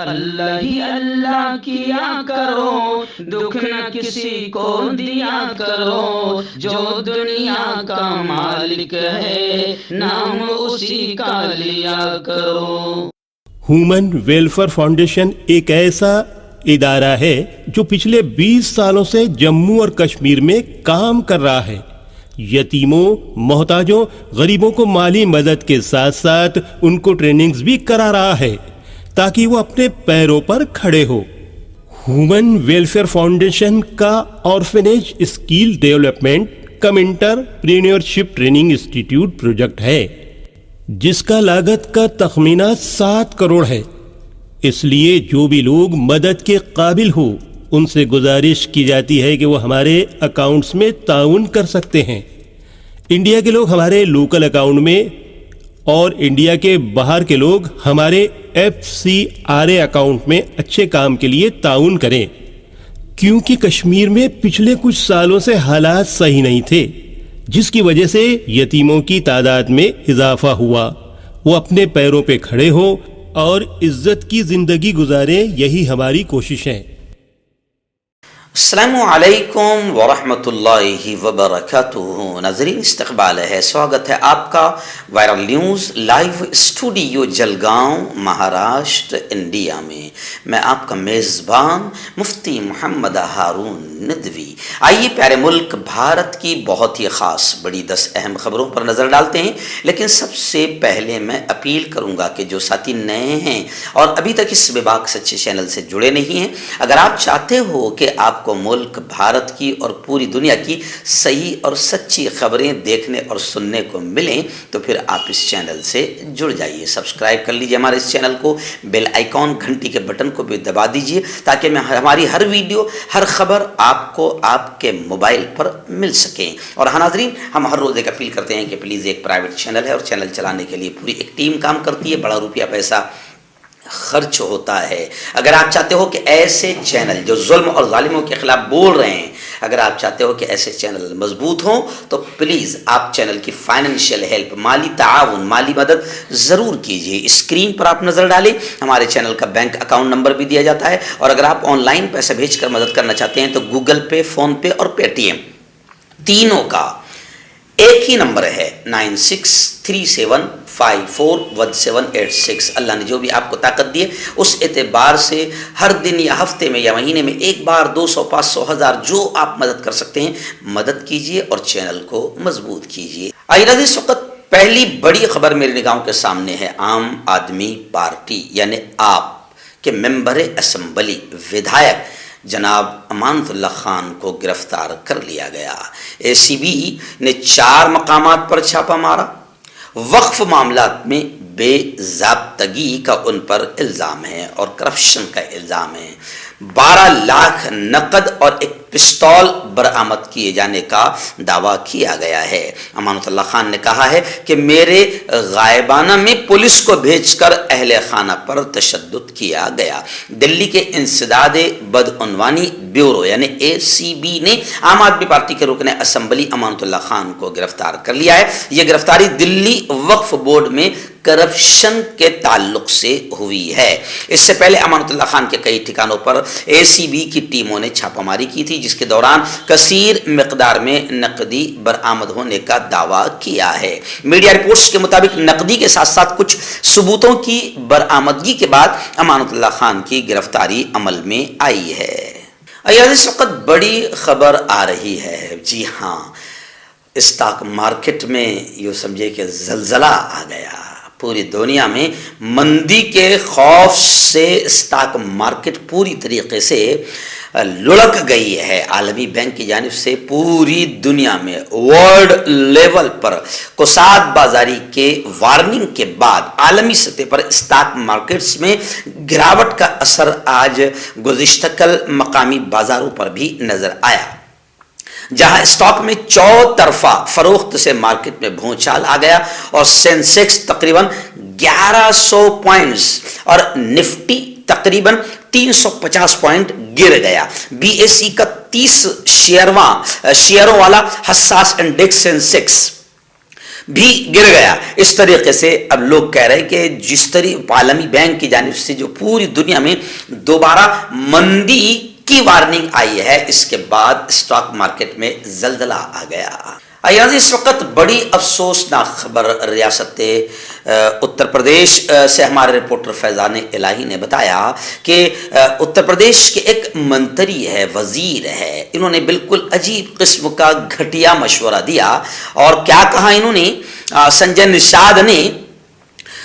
اللہ ہی اللہ کیا کرو، دکھ نہ کسی کو دیا کرو، جو دنیا کا مالک ہے نام اسی کا لیا کرو۔ ہیومن ویلفیئر فاؤنڈیشن ایک ایسا ادارہ ہے جو پچھلے 20 سالوں سے جموں اور کشمیر میں کام کر رہا ہے۔ یتیموں، محتاجوں، غریبوں کو مالی مدد کے ساتھ ساتھ ان کو ٹریننگز بھی کرا رہا ہے تاکہ وہ اپنے پیروں پر کھڑے ہو۔ ہیومن ویلفیئر فاؤنڈیشن کا آرفنیج اسکل ڈیولپمنٹ کم انٹرپرینیورشپ ٹریننگ انسٹیٹیوٹ پروجیکٹ ہے جس کا لاگت کا تخمینہ 7 کروڑ ہے۔ اس لیے جو بھی لوگ مدد کے قابل ہو ان سے گزارش کی جاتی ہے کہ وہ ہمارے اکاؤنٹس میں تعاون کر سکتے ہیں۔ انڈیا کے لوگ ہمارے لوکل اکاؤنٹ میں اور انڈیا کے باہر کے لوگ ہمارے FCRA اکاؤنٹ میں اچھے کام کے لیے تعاون کریں، کیونکہ کشمیر میں پچھلے کچھ سالوں سے حالات صحیح نہیں تھے جس کی وجہ سے یتیموں کی تعداد میں اضافہ ہوا۔ وہ اپنے پیروں پہ کھڑے ہوں اور عزت کی زندگی گزاریں، یہی ہماری کوشش ہے۔ السلام علیکم ورحمۃ اللہ وبرکاتہ۔ ناظرین، استقبال ہے، سواگت ہے آپ کا viral news live studio Jalgaon, Maharashtra, India میں۔ میں آپ کا میزبان مفتی محمد ہارون ندوی۔ آئیے پیارے ملک بھارت کی بہت ہی خاص بڑی 10 اہم خبروں پر نظر ڈالتے ہیں، لیکن سب سے پہلے میں اپیل کروں گا کہ جو ساتھی نئے ہیں اور ابھی تک اس بے باک سچے چینل سے جڑے نہیں ہیں، اگر آپ چاہتے ہو کہ آپ کو ملک بھارت کی اور پوری دنیا کی صحیح اور سچی خبریں دیکھنے اور سننے کو ملیں تو پھر آپ اس چینل سے جڑ جائیے، سبسکرائب کر لیجیے ہمارے اس چینل کو، بیل آئیکن گھنٹی کے بٹن کو بھی دبا دیجیے تاکہ ہماری ہر ویڈیو، ہر خبر آپ کو آپ کے موبائل پر مل سکیں۔ اور ہاں ناظرین، ہم ہر روز ایک اپیل کرتے ہیں کہ پلیز، ایک پرائیویٹ چینل ہے اور چینل چلانے کے لیے پوری ایک ٹیم کام کرتی ہے، بڑا روپیہ پیسہ خرچ ہوتا ہے۔ اگر آپ چاہتے ہو کہ ایسے چینل جو ظلم اور ظالموں کے خلاف بول رہے ہیں، اگر آپ چاہتے ہو کہ ایسے چینل مضبوط ہوں تو پلیز آپ چینل کی فائنینشیل ہیلپ، مالی تعاون، مالی مدد ضرور کیجیے۔ اسکرین پر آپ نظر ڈالیں، ہمارے چینل کا بینک اکاؤنٹ نمبر بھی دیا جاتا ہے، اور اگر آپ آن لائن پیسہ بھیج کر مدد کرنا چاہتے ہیں تو گوگل پے، فون پے اور پے ٹی ایم تینوں کا ایک ہی نمبر ہے، 9637541786۔ اللہ نے جو بھی آپ کو طاقت دی ہے اس اعتبار سے ہر دن یا ہفتے میں یا مہینے میں ایک بار 200، 500، 1000 جو آپ مدد کر سکتے ہیں مدد کیجیے اور چینل کو مضبوط کیجیے۔ آئیے اس وقت پہلی بڑی خبر میری نگاہوں کے سامنے ہے۔ عام آدمی پارٹی یعنی آپ کے ممبر اسمبلی ودھایک جناب امانت اللہ خان کو گرفتار کر لیا گیا۔ ACB نے 4 مقامات پر چھاپا مارا۔ وقف معاملات میں بے ضابطگی کا ان پر الزام ہے اور کرپشن کا الزام ہے۔ 12 لاکھ نقد اور ایک پستول برآمد کیے جانے کا دعویٰ کیا گیا ہے۔ امانت اللہ خان نے کہا ہے کہ میرے غائبانہ میں پولیس کو بھیج کر اہل خانہ پر تشدد کیا گیا۔ دلی کے انسداد بدعنوانی بیورو یعنی ACB نے عام آدمی پارٹی کے رکن اسمبلی امانت اللہ خان کو گرفتار کر لیا ہے۔ یہ گرفتاری دلی وقف بورڈ میں کرپشن کے تعلق سے ہوئی ہے۔ اس سے پہلے امانت اللہ خان کے کئی ٹھکانوں پر ACB کی ٹیموں نے چھاپہ ماری کی تھی، جس کے دوران کثیر مقدار میں نقدی برآمد ہونے کا دعویٰ کیا ہے۔ میڈیا رپورٹس کے مطابق نقدی کے ساتھ ساتھ کچھ ثبوتوں کی برآمدگی کے بعد امانت اللہ خان کی گرفتاری عمل میں آئی ہے۔ اس وقت بڑی خبر آ رہی ہے، جی ہاں، اسٹاک مارکیٹ میں یوں سمجھے کہ زلزلہ آ گیا۔ پوری دنیا میں مندی کے خوف سے اسٹاک مارکیٹ پوری طریقے سے لڑک گئی ہے۔ عالمی بینک کی جانب سے پوری دنیا میں ورلڈ لیول پر کساد بازاری کے وارننگ کے بعد عالمی سطح پر اسٹاک مارکیٹس میں گراوٹ کا اثر آج گزشتہ کل مقامی بازاروں پر بھی نظر آیا، جہاں اسٹاک میں چوطرفہ فروخت سے مارکیٹ میں بھونچال آ گیا اور سینسیکس تقریباً 1100 پوائنٹس اور نفٹی تقریباً 350 پوائنٹ گر گیا۔ BSE کا 30 شیئروں والا حساس انڈیکس سینسیکس بھی گر گیا. اس طریقے سے اب لوگ کہہ رہے ہیں کہ جس طرح عالمی بینک کی جانب سے جو پوری دنیا میں دوبارہ مندی کی وارننگ آئی ہے، اس کے بعد اسٹاک مارکیٹ میں زلزلہ آ گیا. اس وقت بڑی افسوسناک خبر ریاست اتر پردیش سے ہمارے رپورٹر فیضان الہی نے بتایا کہ اتر پردیش کے ایک منتری ہے، وزیر ہے، انہوں نے بالکل عجیب قسم کا گھٹیا مشورہ دیا. اور کیا کہا انہوں نے؟ سنجے نشاد نے،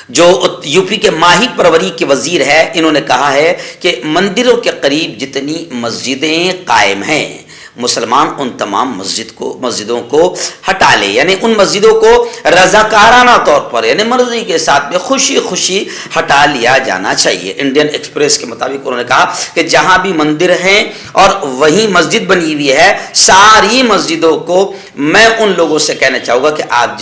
جو یو پی کے ماہی پروری کے وزیر ہے، انہوں نے کہا ہے کہ مندروں کے قریب جتنی مسجدیں قائم ہیں، مسلمان ان تمام مسجدوں کو ہٹا لے، یعنی ان مسجدوں کو رضاکارانہ طور پر، یعنی مرضی کے ساتھ میں خوشی خوشی ہٹا لیا جانا چاہیے. انڈین ایکسپریس کے مطابق انہوں نے کہا کہ جہاں بھی مندر ہیں اور وہیں مسجد بنی ہوئی ہے، ساری مسجدوں کو میں ان لوگوں سے کہنا چاہوں گا کہ آپ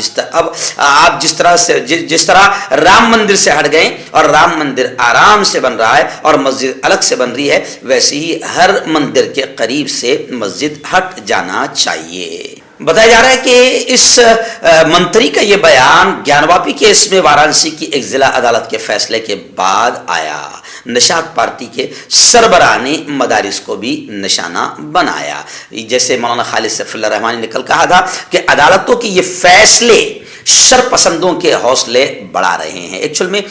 جس طرح رام مندر سے ہٹ گئے اور رام مندر آرام سے بن رہا ہے اور مسجد الگ سے بن رہی ہے، ویسے ہی ہر مندر کے قریب سے مسجد ہٹ جانا چاہیے. بتایا جا رہا ہے کہ اس منتری کا یہ بیان گیان واپی کیس میں وارانسی کی ایک ضلع عدالت کے فیصلے کے بعد آیا. نشاط پارٹی کے سربراہ نے مدارس کو بھی نشانہ بنایا. جیسے مولانا خالد سیف اللہ رحمانی نے کل کہا تھا کہ عدالتوں کی یہ فیصلے شرپسندوں کے حوصلے بڑھا رہے ہیں. ایکچوئل میں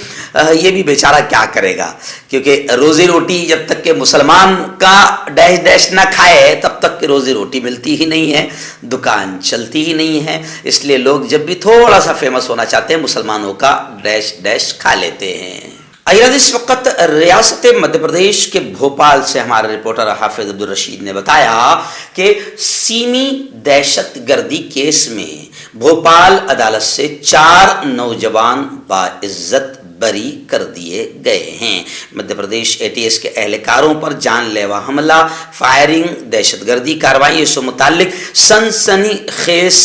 یہ بھی بیچارہ کیا کرے گا، کیونکہ روزی روٹی جب تک کہ مسلمان کا ڈیش ڈیش نہ کھائے تب تک کہ روزی روٹی ملتی ہی نہیں ہے، دکان چلتی ہی نہیں ہے. اس لیے لوگ جب بھی تھوڑا سا فیمس ہونا چاہتے ہیں، مسلمانوں کا ڈیش ڈیش کھا لیتے ہیں. اس وقت ریاست مدھیہ پردیش کے بھوپال سے ہمارے رپورٹر حافظ عبدالرشید نے بتایا کہ سیمی دہشت گردی کیس میں بھوپال عدالت سے 4 نوجوان باعزت بری کر دیے گئے ہیں. مدھیہ پردیش ATS کے اہلکاروں پر جان لیوا حملہ، فائرنگ، دہشت گردی کارروائی سے متعلق سنسنی خیز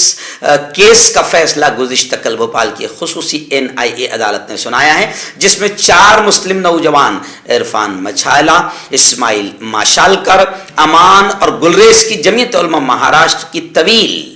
کیس کا فیصلہ گزشتہ کل بھوپال کی خصوصی NIA عدالت نے سنایا ہے، جس میں 4 مسلم نوجوان عرفان مچھالا، اسماعیل ماشالکر، امان اور گلریز کی جمعیت علماء مہاراشٹر کی طویل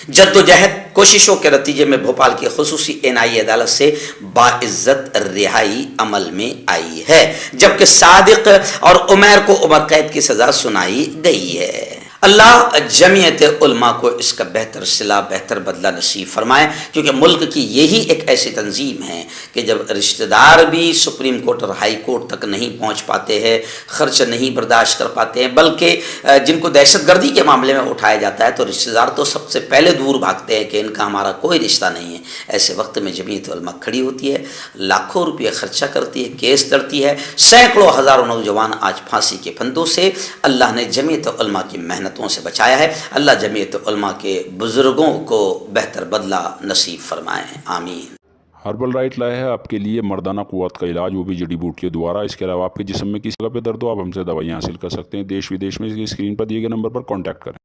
جدوجہد کوششوں کے نتیجے میں بھوپال کی خصوصی NIA عدالت سے باعزت رہائی عمل میں آئی ہے، جبکہ صادق اور عمیر کو عمر قید کی سزا سنائی گئی ہے. اللہ جمعیت علماء کو اس کا بہتر صلہ، بہتر بدلہ نصیب فرمائے، کیونکہ ملک کی یہی ایک ایسی تنظیم ہے کہ جب رشتہ دار بھی سپریم کورٹ اور ہائی کورٹ تک نہیں پہنچ پاتے ہیں، خرچ نہیں برداشت کر پاتے ہیں، بلکہ جن کو دہشت گردی کے معاملے میں اٹھایا جاتا ہے تو رشتہ دار تو سب سے پہلے دور بھاگتے ہیں کہ ان کا ہمارا کوئی رشتہ نہیں ہے. ایسے وقت میں جمعیت علماء کھڑی ہوتی ہے، لاکھوں روپے خرچہ کرتی ہے، کیس لڑتی ہے، سینکڑوں ہزاروں نوجوان آج پھانسی کے پھندوں سے اللہ نے جمعیت علماء کی محنتوں سے بچایا ہے. اللہ جمعیت علماء کے بزرگوں کو بہتر بدلہ نصیب فرمائے، آمین. ہربل رائٹ لائے ہے آپ کے لیے مردانہ قوت کا علاج، وہ بھی جڑی بوٹیوں دوارا. اس کے علاوہ آپ کے جسم میں کسی جگہ پہ درد ہو، آپ ہم سے دوائیاں حاصل کر سکتے ہیں. دیش ودیش میں اس کی اسکرین پر دیے گئے نمبر پر کانٹیکٹ کریں.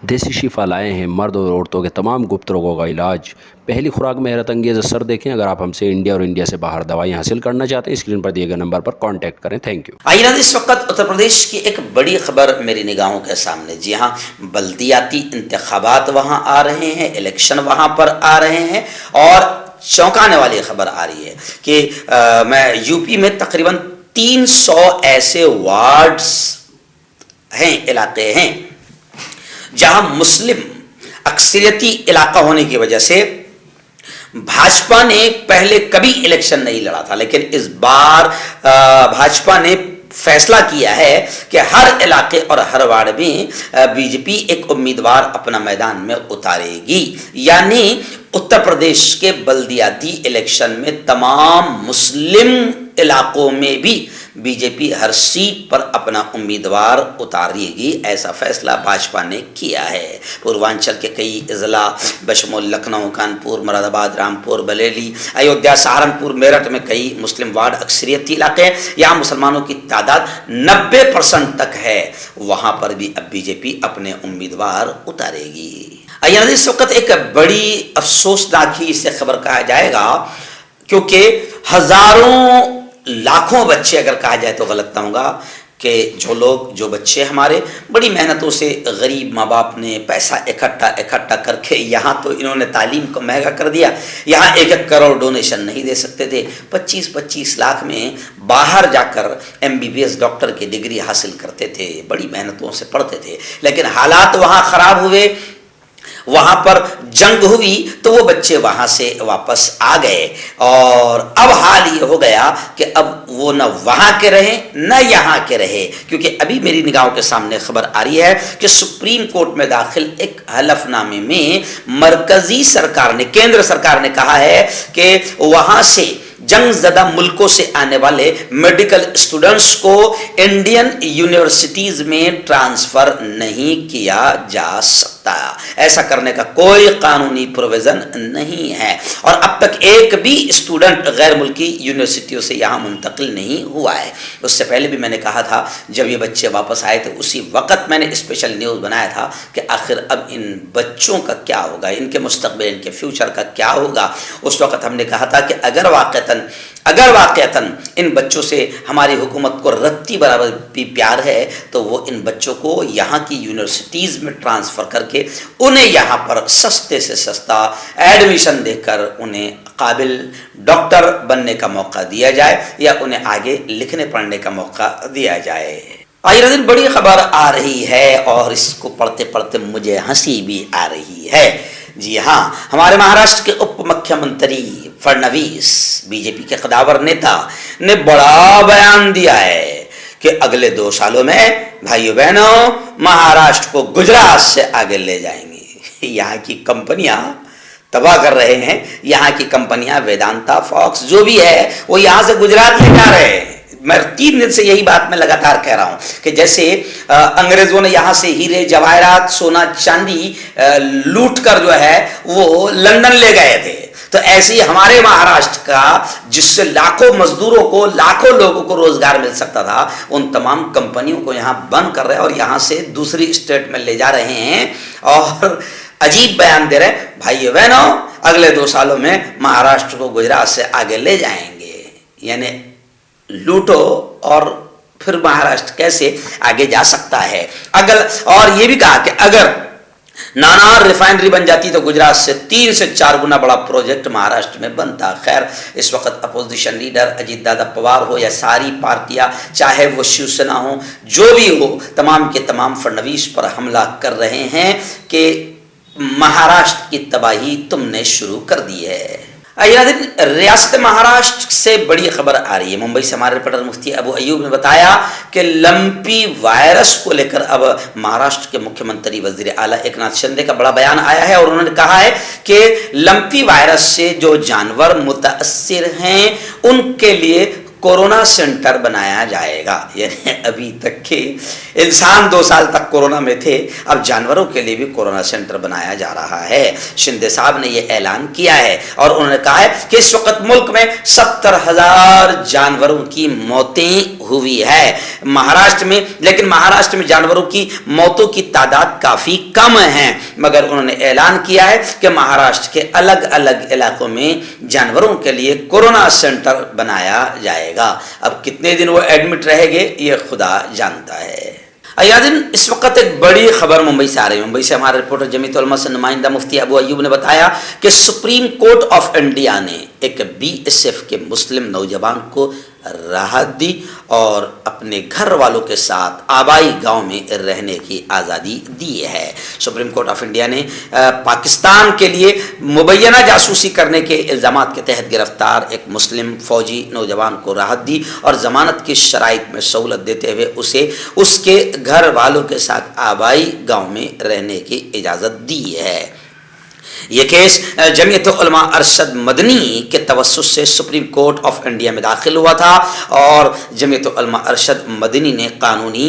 دیسی شفا لائے ہیں مرد اور عورتوں کے تمام گپت روگوں کا علاج. پہلی خوراک میں حیرت انگیز اثر دیکھیں. اگر آپ ہم سے انڈیا اور انڈیا سے باہر دوائیاں حاصل کرنا چاہتے ہیں، اسکرین پر دیے گئے نمبر پر کانٹیکٹ کریں. Thank you. آئیے اس وقت اتر پردیش کی ایک بڑی خبر میری نگاہوں کے سامنے. جی ہاں، بلدیاتی انتخابات وہاں آ رہے ہیں، الیکشن وہاں پر آ رہے ہیں، اور چونکانے والی خبر آ رہی ہے کہ میں یو پی میں تقریباً 300 ایسے وارڈز ہیں، علاقے ہیں جہاں مسلم اکثریتی علاقہ ہونے کی وجہ سے بھاجپا نے پہلے کبھی الیکشن نہیں لڑا تھا، لیکن اس بار بھاجپا نے فیصلہ کیا ہے کہ ہر علاقے اور ہر وارڈ میں بی جے پی ایک امیدوار اپنا میدان میں اتارے گی. یعنی اتر پردیش کے بلدیاتی الیکشن میں تمام مسلم علاقوں میں بھی بی جے پی ہر سیٹ پر اپنا امیدوار اتارے گی. ایسا فیصلہ بھاجپا نے کیا ہے. پوروانچل کے کئی اضلاع بشمول لکھنؤ، کانپور، مراد آباد، رامپور، بریلی، ایودھیا، سہارنپور، میرٹھ میں کئی مسلم وارڈ اکثریتی علاقے ہیں. یہاں مسلمانوں کی تعداد 90% تک ہے. وہاں پر بھی اب بی جے پی اپنے امیدوار اتارے گی. اس وقت ایک بڑی افسوسناک ہی اسے خبر کہا جائے گا، کیونکہ ہزاروں لاکھوں بچے، اگر کہا جائے تو غلط نہ ہوگا، کہ جو بچے ہمارے بڑی محنتوں سے غریب ماں باپ نے پیسہ اکٹھا کر کے، یہاں تو انہوں نے تعلیم کو مہنگا کر دیا، یہاں 1 کروڑ ڈونیشن نہیں دے سکتے تھے، 25 لاکھ میں باہر جا کر MBBS ڈاکٹر کی ڈگری حاصل کرتے تھے، بڑی محنتوں سے پڑھتے تھے، لیکن حالات وہاں خراب ہوئے، وہاں پر جنگ ہوئی تو وہ بچے وہاں سے واپس آ گئے، اور اب حال یہ ہو گیا کہ اب وہ نہ وہاں کے رہے نہ یہاں کے رہے، کیونکہ ابھی میری نگاہوں کے سامنے خبر آ رہی ہے کہ سپریم کورٹ میں داخل ایک حلف نامے میں مرکزی سرکار نے، کیندر سرکار نے کہا ہے کہ وہاں سے جنگ زدہ ملکوں سے آنے والے میڈیکل اسٹوڈنٹس کو انڈین یونیورسٹیز میں ٹرانسفر نہیں کیا جا سکتا، ایسا کرنے کا کوئی قانونی پروویژن نہیں ہے، اور اب تک ایک بھی اسٹوڈنٹ غیر ملکی یونیورسٹیوں سے یہاں منتقل نہیں ہوا ہے۔ اس سے پہلے بھی میں نے کہا تھا، جب یہ بچے واپس آئے تھے اسی وقت میں نے اسپیشل نیوز بنایا تھا کہ آخر اب ان بچوں کا کیا ہوگا، ان کے مستقبل، ان کے فیوچر کا کیا ہوگا۔ اس وقت ہم نے کہا تھا کہ اگر واقعتاً ان بچوں سے ہماری حکومت کو رتی برابر بھی پیار ہے تو وہ ان بچوں کو یہاں کی یونیورسٹیز میں ٹرانسفر کر کے انہیں یہاں پر سستے سے سستا ایڈمیشن دے کر انہیں قابل ڈاکٹر بننے کا موقع دیا جائے، یا انہیں آگے لکھنے پڑھنے کا موقع دیا جائے۔ آئیے دن بڑی خبر آ رہی ہے اور اس کو پڑھتے پڑھتے مجھے ہنسی بھی آ رہی ہے۔ جی ہاں، ہمارے مہاراشٹر کے اپ مکھیہ منتری فڈنویس، BJP کے قداور نیتا، نے بڑا بیان دیا ہے کہ اگلے 2 سالوں میں بھائیو بہنوں مہاراشٹر کو گجرات سے آگے لے جائیں گے۔ یہاں کی کمپنیاں تباہ کر رہے ہیں، یہاں کی کمپنیاں ویدانتا، فاکس جو بھی ہے وہ یہاں سے گجرات لے جا رہے ہیں۔ میں 3 دن سے یہی بات میں لگاتار کہہ رہا ہوں کہ جیسے انگریزوں نے یہاں سے ہیرے جواہرات، سونا چاندی لوٹ کر جو ہے وہ لندن لے گئے تھے، تو ایسے ہی ہمارے مہاراشٹر کا جس سے لاکھوں مزدوروں کو، لاکھوں لوگوں کو روزگار مل سکتا تھا، ان تمام کمپنیوں کو یہاں بند کر رہے ہیں اور یہاں سے دوسری اسٹیٹ میں لے جا رہے ہیں، اور عجیب بیان دے رہے ہیں۔ بھائی بہنوں اگلے 2 سالوں میں مہاراشٹر کو گجرات سے آگے لے جائیں گے، یعنی لوٹو اور پھر مہاراشٹر کیسے آگے جا سکتا ہے۔ اور یہ بھی کہا کہ اگر نانار ریفائنری بن جاتی تو گجرات سے 3 سے 4 گنا بڑا پروجیکٹ مہاراشٹر میں بنتا۔ خیر، اس وقت اپوزیشن لیڈر اجیت دادا پوار ہو یا ساری پارٹیاں، چاہے وہ شیو سینا ہو، جو بھی ہو، تمام کے تمام فڈنویس پر حملہ کر رہے ہیں کہ مہاراشٹر کی تباہی تم نے شروع کر دی ہے۔ ریاست مہاراشٹر سے بڑی خبر آ رہی ہے۔ ممبئی سے ہمارے رپورٹر مفتی ابو ایوب نے بتایا کہ لمپی وائرس کو لے کر اب مہاراشٹر کے مکھیہ منتری وزیر اعلیٰ ایکناتھ شندے کا بڑا بیان آیا ہے، اور انہوں نے کہا ہے کہ لمپی وائرس سے جو جانور متاثر ہیں ان کے لیے کورونا سینٹر بنایا جائے گا۔ یعنی ابھی تک کے انسان 2 سال تک کورونا میں تھے، اب جانوروں کے لیے بھی کورونا سینٹر بنایا جا رہا ہے۔ شندے صاحب نے یہ اعلان کیا ہے، اور انہوں نے کہا ہے کہ اس وقت ملک میں 70,000 جانوروں کی موتیں ہوئی ہے مہاراشٹر میں، لیکن مہاراشٹر میں جانوروں کی موتوں کی تعداد کافی کم ہے، مگر انہوں نے اعلان کیا ہے کہ مہاراشٹر کے الگ الگ علاقوں میں جانوروں کے لیے کورونا سینٹر بنایا جائے گا۔ اب کتنے دن وہ ایڈمٹ رہے گے یہ خدا جانتا ہے۔ ایادن اس وقت ایک بڑی خبر ممبئی سے آ رہی ہے۔ ممبئی سے ہمارے رپورٹر جمیعت علماء سے نمائندہ مفتی ابو ایوب نے بتایا کہ سپریم کورٹ آف انڈیا نے ایک BSF کے مسلم نوجوان کو راحت دی اور اپنے گھر والوں کے ساتھ آبائی گاؤں میں رہنے کی آزادی دی ہے۔ سپریم کورٹ آف انڈیا نے پاکستان کے لیے مبینہ جاسوسی کرنے کے الزامات کے تحت گرفتار ایک مسلم فوجی نوجوان کو راحت دی اور ضمانت کی شرائط میں سہولت دیتے ہوئے اسے اس کے گھر والوں کے ساتھ آبائی گاؤں میں رہنے کی اجازت دی ہے۔ یہ کیس جمعیت علماء ارشد مدنی کے توسط سے سپریم کورٹ آف انڈیا میں داخل ہوا تھا اور جمعیت علماء ارشد مدنی نے قانونی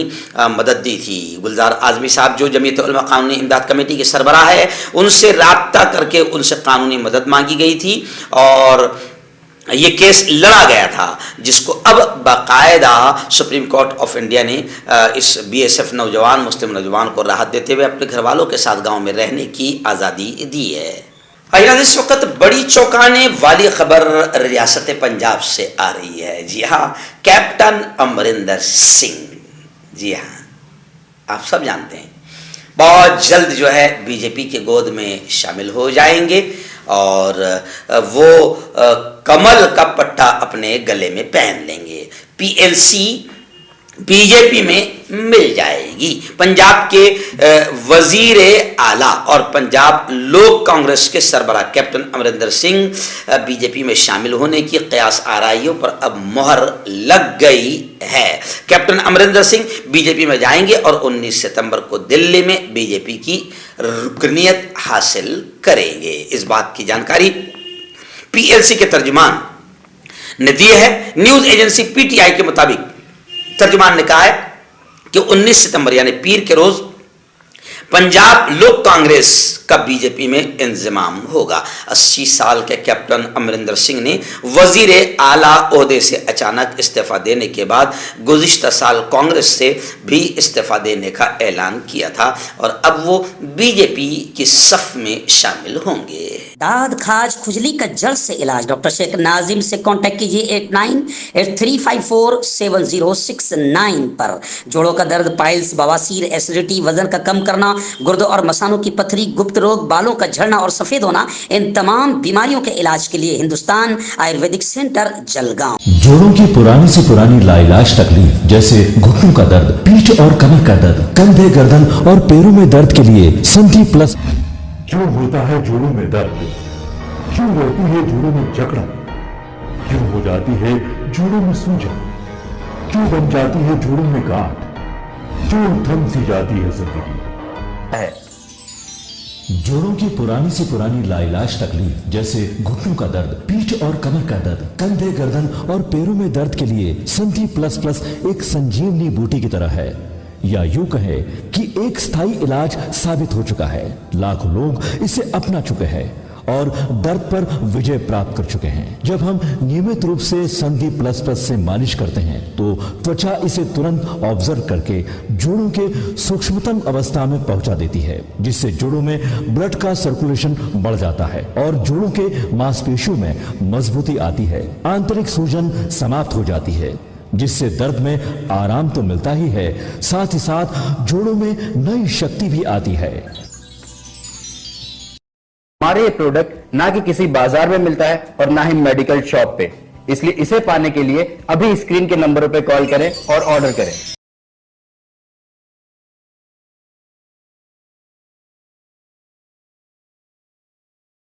مدد دی تھی۔ گلزار اعظمی صاحب جو جمعیت علماء قانونی امداد کمیٹی کے سربراہ ہے، ان سے رابطہ کر کے ان سے قانونی مدد مانگی گئی تھی اور یہ کیس لڑا گیا تھا، جس کو اب باقاعدہ سپریم کورٹ آف انڈیا نے اس BSF نوجوان مسلم نوجوان کو راحت دیتے ہوئے اپنے گھر والوں کے ساتھ گاؤں میں رہنے کی آزادی دی ہے۔ اس وقت بڑی چونکانے والی خبر ریاست پنجاب سے آ رہی ہے۔ جی ہاں، کیپٹن امریندر سنگھ جی ہاں، آپ سب جانتے ہیں، بہت جلد جو ہے بی جے پی کے گود میں شامل ہو جائیں گے اور وہ کمل کا پٹا اپنے گلے میں پہن لیں گے. P L C B J پی میں مل جائے گی. پنجاب کے وزیر اعلیٰ اور پنجاب لوک کانگریس کے سربراہ captain Amrinder Singh B J پی میں شامل ہونے کی قیاس آرائیوں پر اب مہر لگ گئی ہے. Captain Amrinder Singh B J پی میں جائیں گے اور 19 ستمبر کو دلی میں بی جے پی کی رکنیت حاصل کریں گے. اس بات کی جانکاری پی ایل سی کے ترجمان نے دی ہے. News agency P T I کے مطابق ترجمان نے کہا ہے کہ 19 ستمبر یعنی پیر کے روز پنجاب لوک کانگریس کا بی جے پی میں انضمام ہوگا. 80 سال کے کیپٹن امرندر سنگھ نے وزیر اعلیٰ عہدے سے اچانک استعفیٰ دینے کے بعد گزشتہ سال کانگریس سے بھی استعفیٰ دینے کا اعلان کیا تھا اور اب وہ بی جے پی کی صف میں شامل ہوں گے. داد کھاج کھجلی کا جلد سے علاج ڈاکٹر شیخ ناظم سے کانٹیکٹ کیجیے 8983547069 پر. جوڑوں کا درد، پائلس، بواسیر، ایسیڈیٹی، وزن کا کم کرنا، گردوں اور مثانوں کی پتھری، گپت روگ، بالوں کا جھڑنا اور سفید ہونا، ان تمام بیماریوں کے علاج کے لیے ہندوستان آیورویدک سینٹر جلگاؤں. جوڑوں کی پرانی سے پرانی لا علاج تکلیف جیسے گھٹنوں کا درد، پیٹھ اور کمر کا درد، کندھے، گردن اور پیروں میں درد کے لیے سنٹی پلس. کیوں ہوتا ہے جوڑوں میں درد؟ کیوں رہتی ہے جوڑوں میں جکڑن؟ کیوں ہو جاتی ہے جوڑوں میں سوجن؟ کیوں بن جاتی ہے جوڑوں میں گاٹھ؟ کیوں تھم سی جاتی ہے زندگی؟ جوڑوں کی پرانی سے پرانی لا علاج تکلیف جیسے گھٹنوں کا درد، پیٹھ اور کمر کا درد، کندھے، گردن اور پیروں میں درد کے لیے سنٹی پلس پلس ایک سنجیونی بوٹی کی طرح ہے، یا یوں کہے کہ ایک ستھائی علاج ثابت ہو چکا ہے. لاکھوں لوگ اسے اپنا چکے ہیں اور درد پر وجے پراپت کر چکے ہیں. جب ہم نیمت روپ سے سندھی پلس پلس سے مالش کرتے ہیں تو توچا اسے ترنت آبزرو کر کے جوڑوں کے سوکشمتم اوستھا میں پہنچا دیتی ہے، جس سے جوڑوں میں بلڈ کا سرکولیشن بڑھ جاتا ہے اور جوڑوں کے ماس پیشیوں میں مضبوطی آتی ہے. آنترک سوجن سماپت ہو جاتی ہے، جس سے درد میں آرام تو ملتا ہی ہے، ساتھ ہی ساتھ جوڑوں میں نئی شکتی بھی آتی ہے. ہمارے یہ پروڈکٹ نہ کہ کسی بازار میں ملتا ہے اور نہ ہی میڈیکل شاپ پہ، اس لیے اسے پانے کے لیے ابھی اسکرین کے نمبروں پہ کال کریں اور آرڈر کریں.